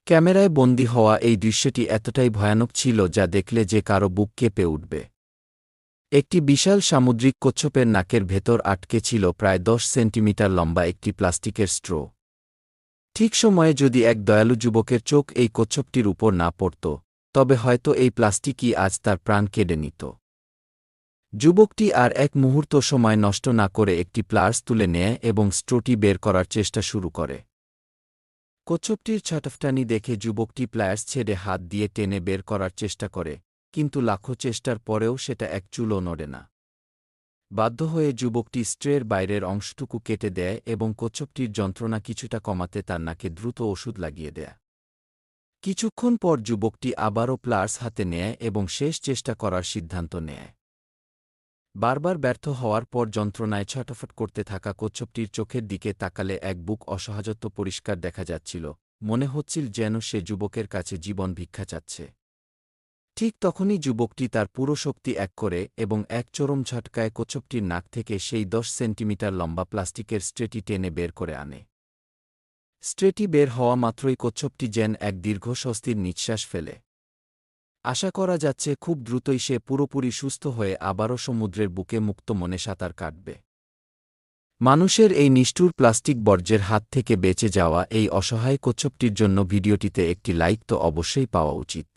ক্যামেরায় বন্দী হওয়া এই দৃশ্যটি এতটাই ভয়ানক ছিল যা দেখলে যে কারো বুক কেঁপে উঠবে। একটি বিশাল সামুদ্রিক কচ্ছপের নাকের ভেতর আটকে ছিল প্রায় 10 সেন্টিমিটার লম্বা একটি প্লাস্টিকের স্ট্রো। ঠিক সময়ে যদি এক দয়ালু যুবকের চোখ এই কচ্ছপটির উপর না পড়ত, তবে হয়তো এই প্লাস্টিকই আজ তার প্রাণ কেড়ে নিত। যুবকটি আর এক মুহূর্ত সময় নষ্ট না করে একটি প্লার্স তুলে নেয় এবং স্ট্রোটি বের করার চেষ্টা শুরু করে। কচ্ছপটির ছটফটানি দেখে যুবকটি প্লায়ার্স ছেড়ে হাত দিয়ে টেনে বের করার চেষ্টা করে, কিন্তু লাখো চেষ্টার পরেও সেটা এক চুলও নড়ে না। বাধ্য হয়ে যুবকটি স্ট্রের বাইরের অংশটুকু কেটে দেয় এবং কচ্ছপটির যন্ত্রণা কিছুটা কমাতে তার নাকে দ্রুত ওষুধ লাগিয়ে দেয়। কিছুক্ষণ পর যুবকটি আবারও প্লার্স হাতে নেয় এবং শেষ চেষ্টা করার সিদ্ধান্ত নেয়। বারবার ব্যর্থ হওয়ার পর যন্ত্রণায় ছটফট করতে থাকা কচ্ছপটির চোখের দিকে তাকালে এক বুক অসহায়ত্ব পরিষ্কার দেখা যাচ্ছিল, মনে হচ্ছিল যেন সে যুবকের কাছে জীবন ভিক্ষা চাচ্ছে। ঠিক তখনই যুবকটি তার পুরো শক্তি এক করে এবং এক চরম ঝটকায় কচ্ছপটির নাক থেকে সেই 10 সেন্টিমিটার লম্বা প্লাস্টিকের স্ট্রেটি টেনে বের করে আনে। স্ট্রেটি বের হওয়া মাত্রই কচ্ছপটি যেন এক দীর্ঘ স্বস্তির নিঃশ্বাস ফেলে। আশা করা যাচ্ছে খুব দ্রুতই সে পুরোপুরি সুস্থ হয়ে আবারও সমুদ্রের বুকে মুক্ত মনে সাঁতার কাটবে। মানুষের এই নিষ্ঠুর প্লাস্টিক বর্জ্যের হাত থেকে বেঁচে যাওয়া এই অসহায় কচ্ছপটির জন্য ভিডিওটিতে একটি লাইক তো অবশ্যই পাওয়া উচিত।